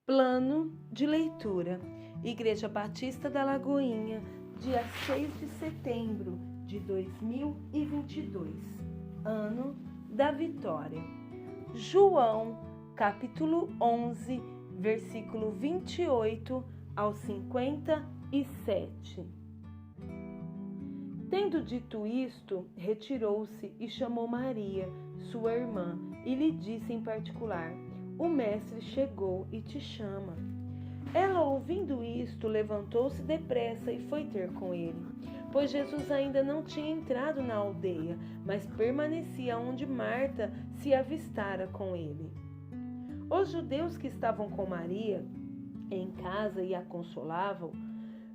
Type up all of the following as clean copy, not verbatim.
Plano de leitura. Igreja Batista da Lagoinha, dia 6 de setembro de 2022. Ano da vitória. João, capítulo 11, versículo 28 ao 57. Tendo dito isto, retirou-se e chamou Maria, sua irmã, e lhe disse em particular: o mestre chegou e te chama. Ela, ouvindo isto, levantou-se depressa e foi ter com ele, pois Jesus ainda não tinha entrado na aldeia, mas permanecia onde Marta se avistara com ele. Os judeus que estavam com Maria em casa e a consolavam,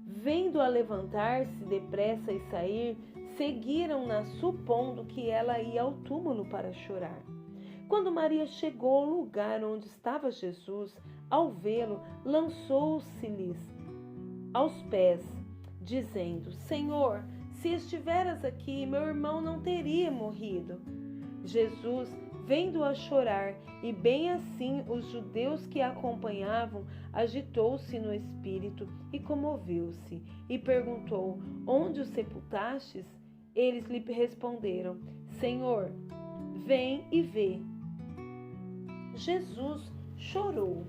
vendo-a levantar-se depressa e sair, seguiram-na, supondo que ela ia ao túmulo para chorar. Quando Maria chegou ao lugar onde estava Jesus, ao vê-lo, lançou-se-lhes aos pés, dizendo: Senhor, se estiveras aqui, meu irmão não teria morrido. Jesus, vendo-a chorar, e bem assim os judeus que a acompanhavam, agitou-se no espírito e comoveu-se, e perguntou: onde o sepultastes? Eles lhe responderam: Senhor, vem e vê. Jesus chorou.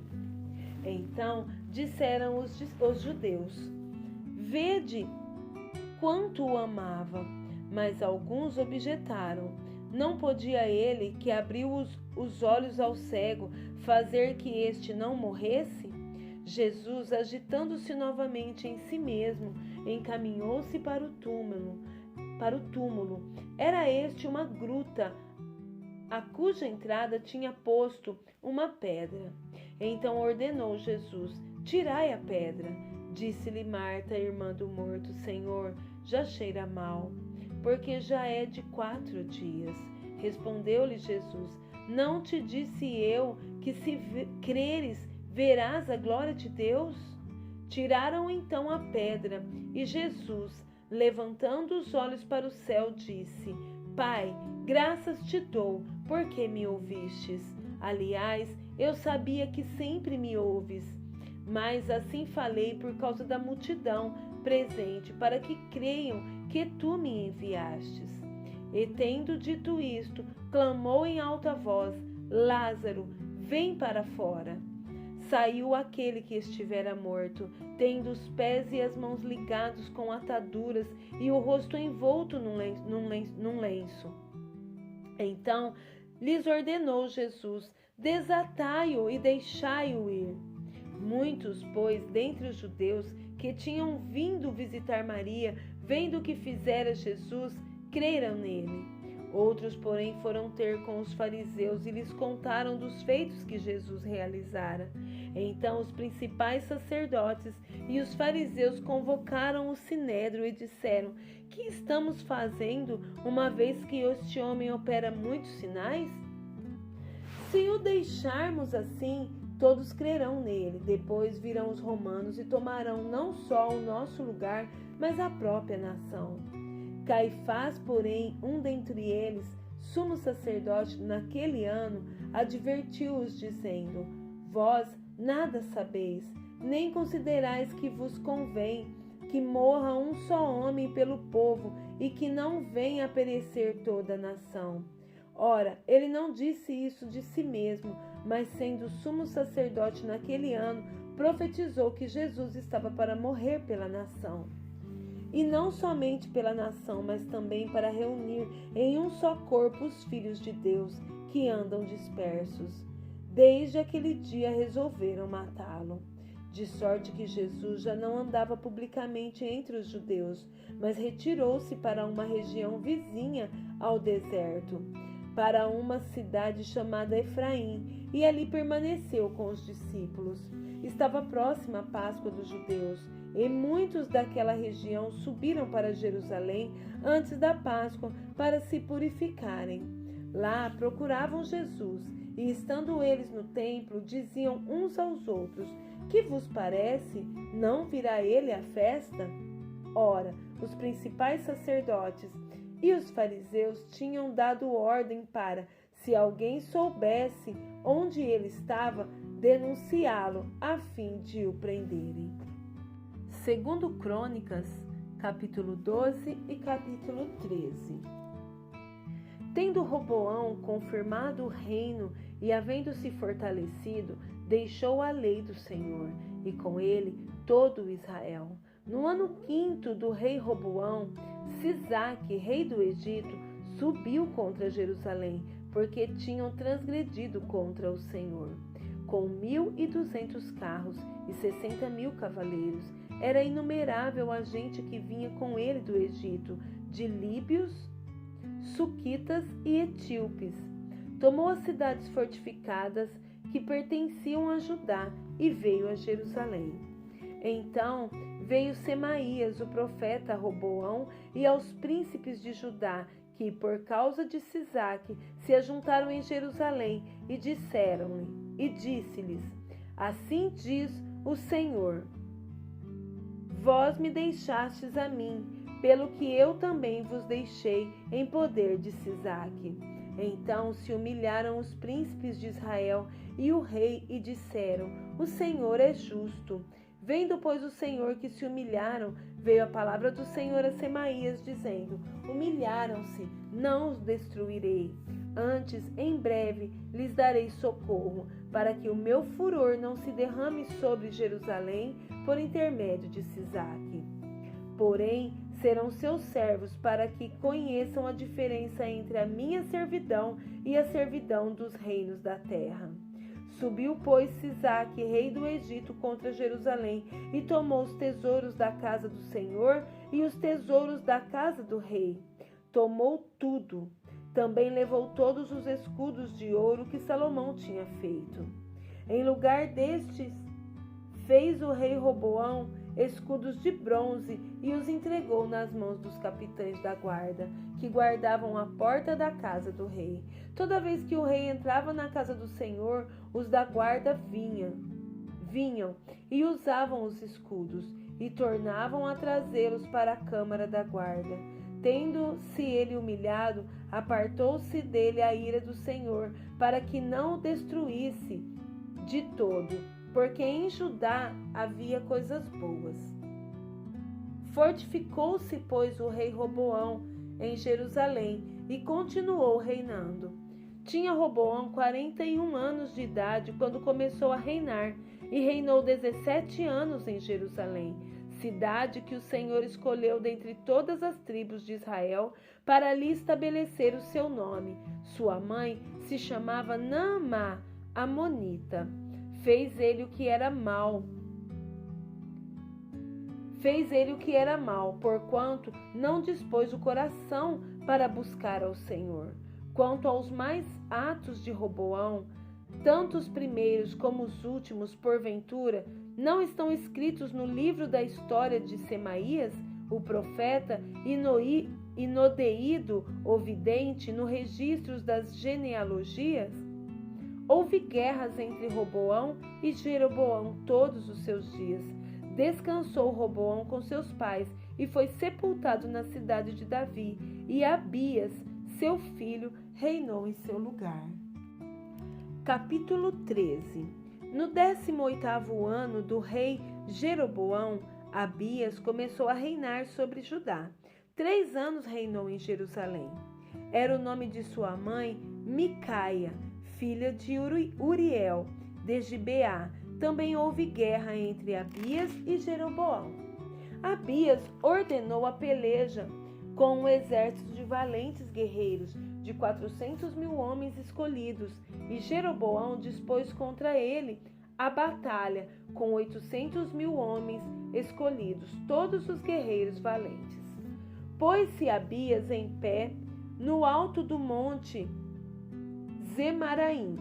Então disseram os judeus: vede quanto o amava. Mas alguns objetaram: não podia ele, que abriu os olhos ao cego, fazer que este não morresse? Jesus, agitando-se novamente em si mesmo, encaminhou-se para o túmulo. Era este uma gruta, a cuja entrada tinha posto uma pedra. Então ordenou Jesus: tirai a pedra. Disse-lhe Marta, irmã do morto: Senhor, já cheira mal, porque já é de 4 dias. Respondeu-lhe Jesus: não te disse eu que, se creres, verás a glória de Deus? Tiraram então a pedra, e Jesus, levantando os olhos para o céu, disse: Pai, graças te dou, porque me ouvistes. Aliás, eu sabia que sempre me ouves, mas assim falei por causa da multidão presente, para que creiam que tu me enviastes. E tendo dito isto, clamou em alta voz: Lázaro, vem para fora. Saiu aquele que estivera morto, tendo os pés e as mãos ligados com ataduras e o rosto envolto num lenço. Então lhes ordenou Jesus: desatai-o e deixai-o ir. Muitos, pois, dentre os judeus que tinham vindo visitar Maria, vendo o que fizera Jesus, creram nele. Outros, porém, foram ter com os fariseus e lhes contaram dos feitos que Jesus realizara. Então os principais sacerdotes e os fariseus convocaram o sinédrio e disseram: que estamos fazendo, uma vez que este homem opera muitos sinais? Se o deixarmos assim, todos crerão nele. Depois virão os romanos e tomarão não só o nosso lugar, mas a própria nação. Caifás, porém, um dentre eles, sumo sacerdote naquele ano, advertiu-os, dizendo: vós nada sabeis, nem considerais que vos convém que morra um só homem pelo povo e que não venha a perecer toda a nação. Ora, ele não disse isso de si mesmo, mas sendo sumo sacerdote naquele ano, profetizou que Jesus estava para morrer pela nação. E não somente pela nação, mas também para reunir em um só corpo os filhos de Deus que andam dispersos. Desde aquele dia resolveram matá-lo. De sorte que Jesus já não andava publicamente entre os judeus, mas retirou-se para uma região vizinha ao deserto, para uma cidade chamada Efraim, e ali permaneceu com os discípulos. Estava próxima a Páscoa dos judeus, e muitos daquela região subiram para Jerusalém antes da Páscoa para se purificarem. Lá procuravam Jesus, e estando eles no templo, diziam uns aos outros: que vos parece? Não virá ele à festa? Ora, os principais sacerdotes e os fariseus tinham dado ordem para, se alguém soubesse onde ele estava, denunciá-lo a fim de o prenderem. Segundo Crônicas, capítulo 12 e capítulo 13. Tendo Roboão confirmado o reino e havendo-se fortalecido, deixou a lei do Senhor, e com ele todo Israel. No ano 5º do rei Roboão, Sisaque, rei do Egito, subiu contra Jerusalém, porque tinham transgredido contra o Senhor. Com 1.200 carros e 60.000 cavaleiros, era inumerável a gente que vinha com ele do Egito, de líbios, suquitas e etíopes. Tomou as cidades fortificadas que pertenciam a Judá e veio a Jerusalém. Então veio Semaías, o profeta, a Roboão e aos príncipes de Judá, que, por causa de Sisaque, se ajuntaram em Jerusalém e disse-lhes: Assim diz o Senhor: Vós me deixastes a mim, pelo que eu também vos deixei em poder de Sisaque. Então se humilharam os príncipes de Israel e o rei e disseram: O Senhor é justo. Vendo, pois, o Senhor que se humilharam, veio a palavra do Senhor a Semaías, dizendo: Humilharam-se, não os destruirei. Antes, em breve, lhes darei socorro, para que o meu furor não se derrame sobre Jerusalém por intermédio de Sisaque. Porém, serão seus servos, para que conheçam a diferença entre a minha servidão e a servidão dos reinos da terra. Subiu, pois, Sisaque, rei do Egito, contra Jerusalém, e tomou os tesouros da casa do Senhor e os tesouros da casa do rei. Tomou tudo. Também levou todos os escudos de ouro que Salomão tinha feito. Em lugar destes, fez o rei Roboão escudos de bronze e os entregou nas mãos dos capitães da guarda, que guardavam a porta da casa do rei. Toda vez que o rei entrava na casa do Senhor, os da guarda vinham e usavam os escudos, e tornavam a trazê-los para a câmara da guarda. Tendo-se ele humilhado, apartou-se dele a ira do Senhor, para que não o destruísse de todo, porque em Judá havia coisas boas. Fortificou-se, pois, o rei Roboão em Jerusalém e continuou reinando. Tinha Roboão 41 anos de idade quando começou a reinar, e reinou 17 anos em Jerusalém, cidade que o Senhor escolheu dentre todas as tribos de Israel para ali estabelecer o seu nome. Sua mãe se chamava Naamá, amonita. Fez ele o que era mal, porquanto não dispôs o coração para buscar ao Senhor. Quanto aos mais atos de Roboão, tanto os primeiros como os últimos, porventura, não estão escritos no livro da história de Semaías, o profeta, e no Deído, o vidente, no registro das genealogias? Houve guerras entre Roboão e Jeroboão todos os seus dias. Descansou Roboão com seus pais e foi sepultado na cidade de Davi, e Abias, seu filho, reinou em seu lugar. Capítulo 13. No 18º ano do rei Jeroboão, Abias começou a reinar sobre Judá. 3 anos reinou em Jerusalém. Era o nome de sua mãe Micaia, filha de Uriel, de Gibeá. Também houve guerra entre Abias e Jeroboão. Abias ordenou a peleja com um exército de valentes guerreiros, de 400.000 homens escolhidos, e Jeroboão dispôs contra ele a batalha com 800.000 homens escolhidos, todos os guerreiros valentes. Pôs-se Abias em pé no alto do monte Zemaraim,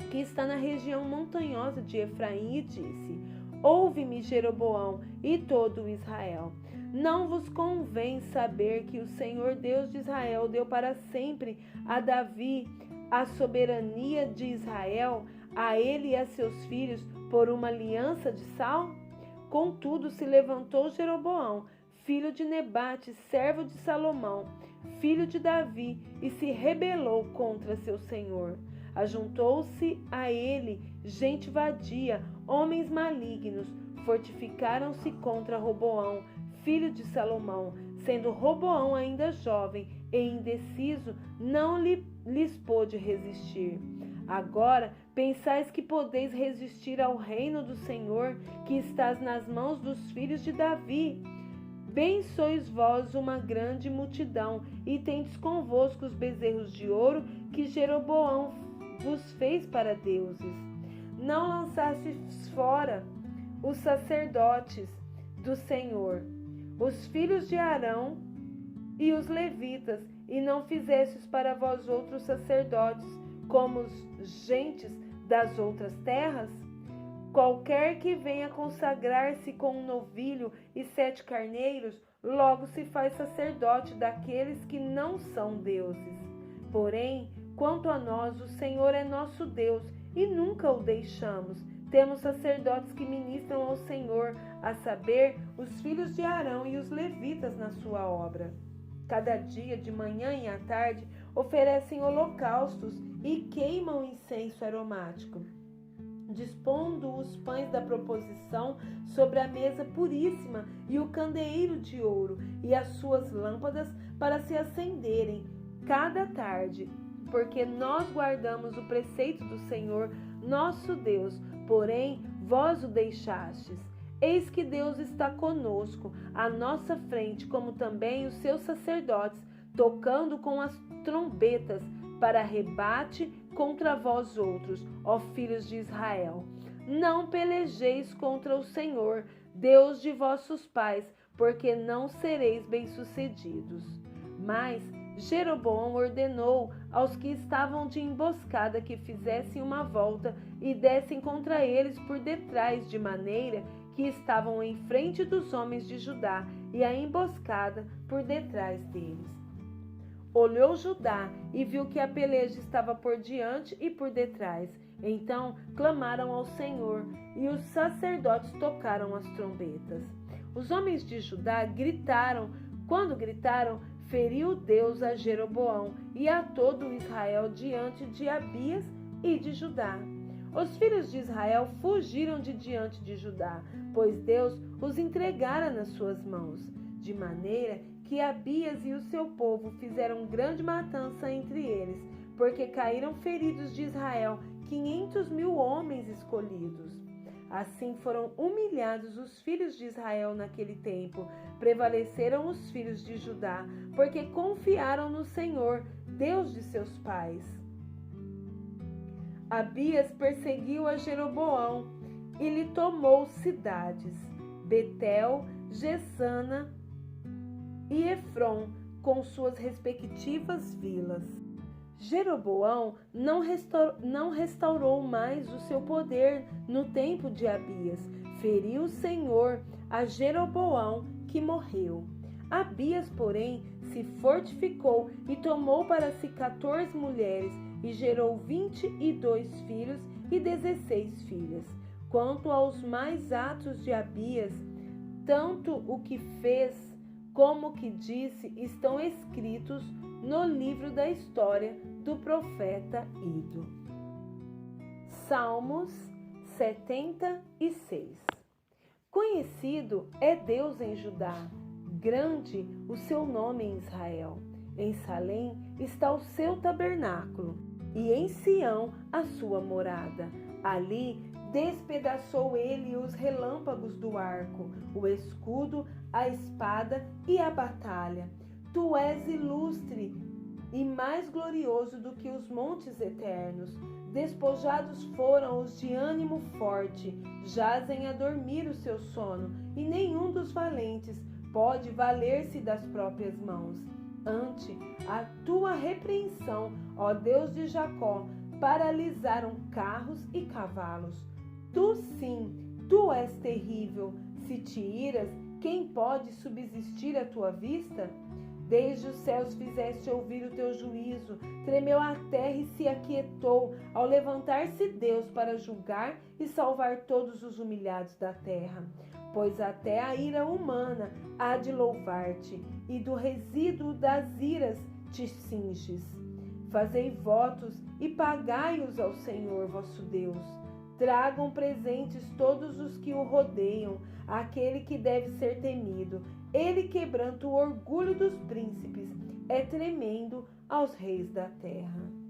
que está na região montanhosa de Efraim, e disse: Ouve-me, Jeroboão e todo Israel. Não vos convém saber que o Senhor Deus de Israel deu para sempre a Davi a soberania de Israel, a ele e a seus filhos, por uma aliança de sal? Contudo, se levantou Jeroboão, filho de Nebate, servo de Salomão, filho de Davi, e se rebelou contra seu senhor. Ajuntou-se a ele gente vadia, homens malignos, fortificaram-se contra Roboão, filho de Salomão. Sendo Roboão ainda jovem e indeciso, não lhes pôde resistir. Agora pensais que podeis resistir ao reino do Senhor, que estás nas mãos dos filhos de Davi. Bem sois vós uma grande multidão, e tendes convosco os bezerros de ouro que Jeroboão vos fez para deuses. Não lançastes fora os sacerdotes do Senhor, os filhos de Arão e os levitas, e não fizestes para vós outros sacerdotes, como os gentes das outras terras? Qualquer que venha consagrar-se com um novilho e 7 carneiros, logo se faz sacerdote daqueles que não são deuses. Porém, quanto a nós, o Senhor é nosso Deus, e nunca o deixamos. Temos sacerdotes que ministram ao Senhor, a saber, os filhos de Arão e os levitas na sua obra. Cada dia, de manhã e à tarde, oferecem holocaustos e queimam incenso aromático, dispondo os pães da proposição sobre a mesa puríssima e o candeeiro de ouro e as suas lâmpadas para se acenderem cada tarde, porque nós guardamos o preceito do Senhor nosso Deus, porém vós o deixastes. Eis que Deus está conosco, à nossa frente, como também os seus sacerdotes, tocando com as trombetas para rebate contra vós outros, ó filhos de Israel. Não pelejeis contra o Senhor, Deus de vossos pais, porque não sereis bem-sucedidos. Mas Jeroboão ordenou aos que estavam de emboscada que fizessem uma volta e dessem contra eles por detrás, de maneira que estavam em frente dos homens de Judá e a emboscada por detrás deles. Olhou Judá e viu que a peleja estava por diante e por detrás. Então clamaram ao Senhor, e os sacerdotes tocaram as trombetas. Os homens de Judá gritaram. Quando gritaram, feriu Deus a Jeroboão e a todo Israel diante de Abias e de Judá. Os filhos de Israel fugiram de diante de Judá, pois Deus os entregara nas suas mãos, de maneira que Abias e o seu povo fizeram grande matança entre eles, porque caíram feridos de Israel 500.000 homens escolhidos. Assim foram humilhados os filhos de Israel naquele tempo. Prevaleceram os filhos de Judá, porque confiaram no Senhor, Deus de seus pais. Abias perseguiu a Jeroboão e lhe tomou cidades, Betel, Gesana e Efron, com suas respectivas vilas. Jeroboão não restaurou mais o seu poder no tempo de Abias. Feriu o Senhor a Jeroboão, que morreu. Abias, porém, se fortificou e tomou para si 14 mulheres e gerou 22 filhos e 16 filhas. Quanto aos mais atos de Abias, tanto o que fez como o que disse estão escritos no livro da história do profeta Ido. Salmos 76. Conhecido é Deus em Judá, grande o seu nome em Israel. Em Salém está o seu tabernáculo, e em Sião a sua morada. Ali despedaçou ele os relâmpagos do arco, o escudo, a espada e a batalha. Tu és ilustre e mais glorioso do que os montes eternos. Despojados foram os de ânimo forte, jazem a dormir o seu sono, e nenhum dos valentes pode valer-se das próprias mãos. Ante a tua repreensão, ó Deus de Jacó, paralisaram carros e cavalos. Tu sim, tu és terrível. Se te iras, quem pode subsistir à tua vista? Desde os céus fizeste ouvir o teu juízo, tremeu a terra e se aquietou, ao levantar-se Deus para julgar e salvar todos os humilhados da terra. Pois até a ira humana há de louvar-te, e do resíduo das iras te cinges. Fazei votos e pagai-os ao Senhor vosso Deus. Tragam presentes todos os que o rodeiam, àquele que deve ser temido. Ele quebranta o orgulho dos príncipes, é tremendo aos reis da terra.